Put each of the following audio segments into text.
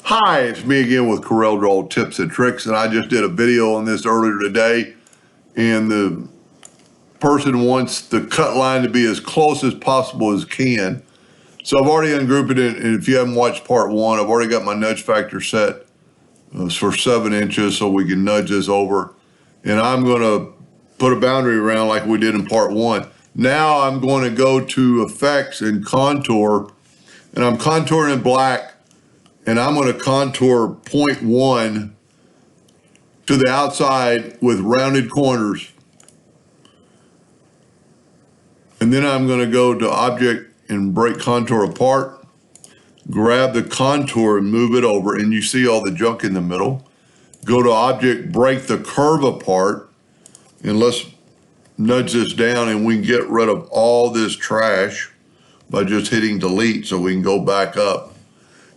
Hi, it's me again with Corel Draw Tips and Tricks, and I just did a video on this earlier today, and the person wants the cut line to be as close as possible as can. So I've already ungrouped it, and if you haven't watched part one, I've already got my nudge factor set for 7 inches so we can nudge this over. And I'm going to put a boundary around like we did in part one. Now I'm going to go to Effects and Contour, and I'm contouring in black. And I'm going to contour 0.1 to the outside with rounded corners. And then I'm going to go to Object and break contour apart. Grab the contour and move it over, and you see all the junk in the middle. Go to Object, break the curve apart, and let's nudge this down, and we can get rid of all this trash by just hitting delete so we can go back up.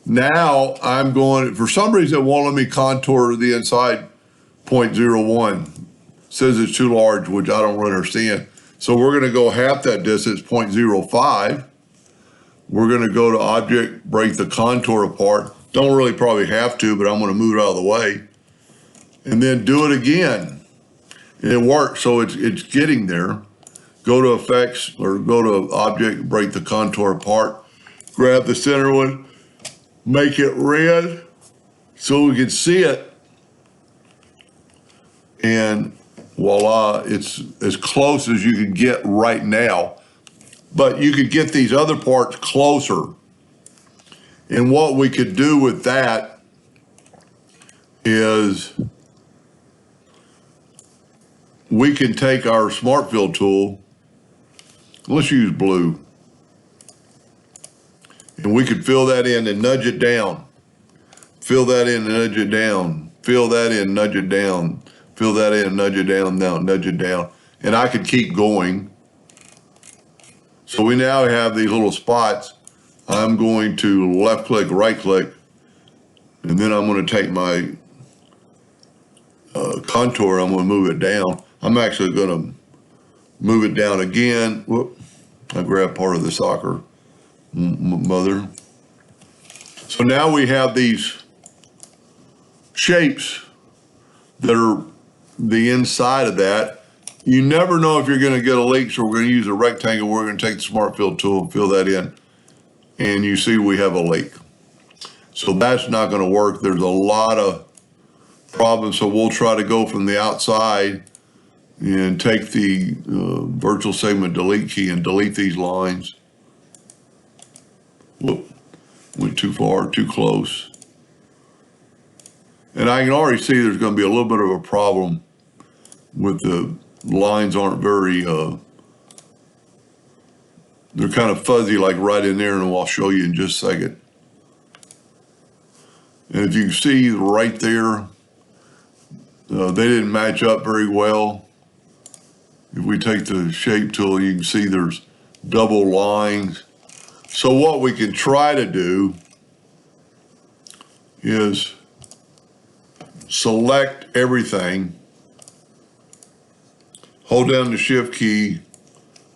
Now I'm going, for some reason it won't let me contour the inside 0.01. It says it's too large, which I don't really understand. So we're going to go half that distance, 0.05. We're going to go to Object, break the contour apart. Don't really probably have to, but I'm going to move it out of the way. And then do it again. And it works, so it's getting there. Go to Effects, or go to Object, break the contour apart. Grab the center one. Make it red so we can see it, and voila, it's as close as you can get right now, but you could get these other parts closer. And what we could do with that is we can take our Smart Fill tool, let's use blue, and we could fill that in and nudge it down. Fill that in and nudge it down. Fill that in, nudge it down. Fill that in, nudge it down, now nudge it down. And I could keep going. So we now have these little spots. I'm going to left click, right click, and then I'm going to take my contour, I'm going to move it down. I'm actually going to move it down again. Whoop, I grabbed part of the soccer mother. So now we have these shapes that are the inside of that. You never know if you're going to get a leak, so we're going to use a rectangle. We're going to take the Smart Fill tool and fill that in, and you see we have a leak. So that's not going to work. There's a lot of problems, so we'll try to go from the outside and take the virtual segment delete key and delete these lines. Whoop, went too far, too close. And I can already see there's going to be a little bit of a problem with the lines aren't very, they're kind of fuzzy, like right in there, and I'll show you in just a second. And if you can see right there, they didn't match up very well. If we take the shape tool, you can see there's double lines. So what we can try to do is select everything, hold down the shift key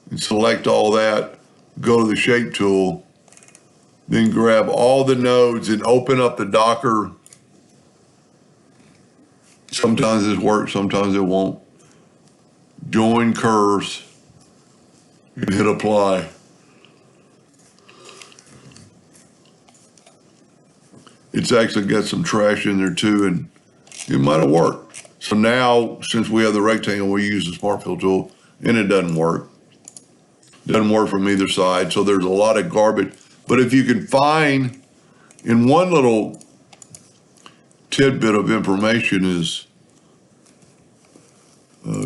and select all that, go to the shape tool, then grab all the nodes and open up the Docker. Sometimes this works, sometimes it won't. Join curves and hit apply. It's actually got some trash in there too, and it might have worked. So now, since we have the rectangle, we use the Smart Fill tool, and it doesn't work. It doesn't work from either side, so there's a lot of garbage. But if you can find, in one little tidbit of information is,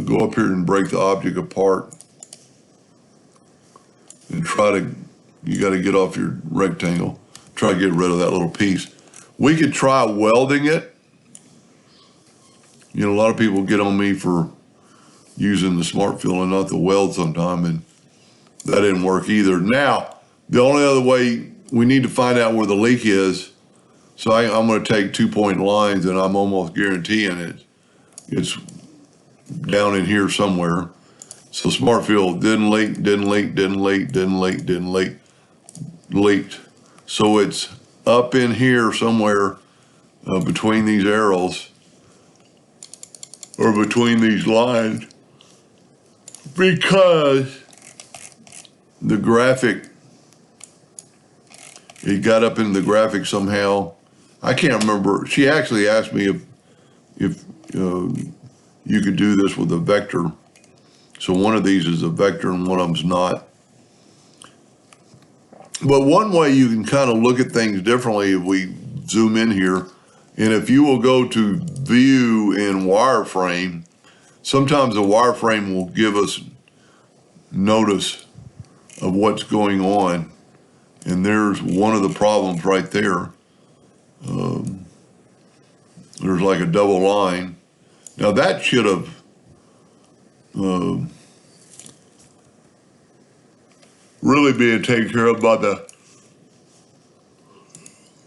go up here and break the object apart, and try to, you got to get off your rectangle, try to get rid of that little piece. We could try welding it. You know, a lot of people get on me for using the Smart Fill and not the weld sometime, and that didn't work either. Now, the only other way, we need to find out where the leak is. So I'm going to take 2-point lines, and I'm almost guaranteeing it's down in here somewhere. So Smart Fill didn't leak, didn't leak, didn't leak, didn't leak, didn't leak, leaked. So it's up in here somewhere. between these arrows or between these lines because the graphic, it got up in the graphic somehow. I can't remember. She actually asked me if you could do this with a vector. So one of these is a vector and one of them's not. But one way you can kind of look at things differently if we zoom in here, and if you will go to view in wireframe, sometimes the wireframe will give us notice of what's going on. And there's one of the problems right there. There's like a double line. Now that should have really being taken care of by the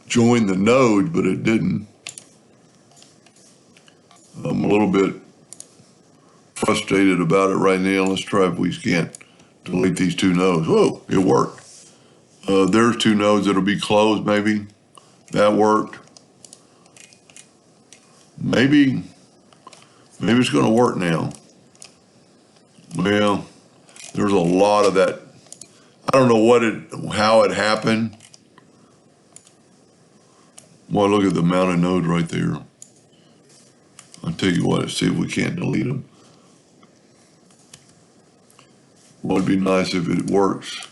join the node, but it didn't. I'm a little bit frustrated about it right now. Let's try if we can't delete these two nodes. Whoa, it worked. There's two nodes that'll be closed, maybe. That worked. Maybe it's gonna work now. Well, there's a lot of that. I don't know how it happened. Well, look at the amount of nodes right there. I'll tell you what, let's see if we can't delete them. Well, it'd be nice if it works.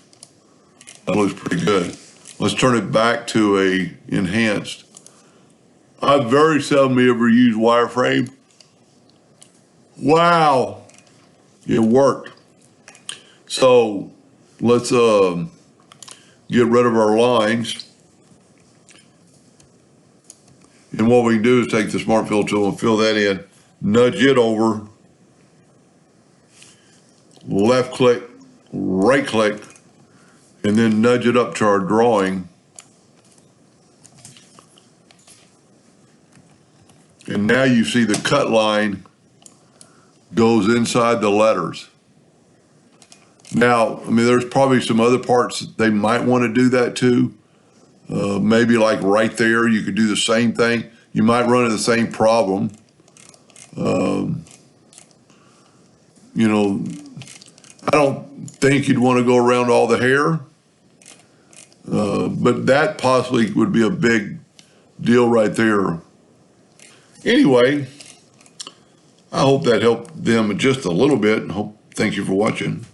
That looks pretty good. Let's turn it back to a enhanced. I very seldom ever use wireframe. Wow, it worked. So let's get rid of our lines. And what we can do is take the Smart Fill tool and fill that in, nudge it over, left click, right click, and then nudge it up to our drawing. And now you see the cut line goes inside the letters. Now, I mean, there's probably some other parts that they might want to do that too. Maybe like right there, you could do the same thing. You might run into the same problem. You know, I don't think you'd want to go around all the hair, but that possibly would be a big deal right there. Anyway, I hope that helped them just a little bit. Thank you for watching.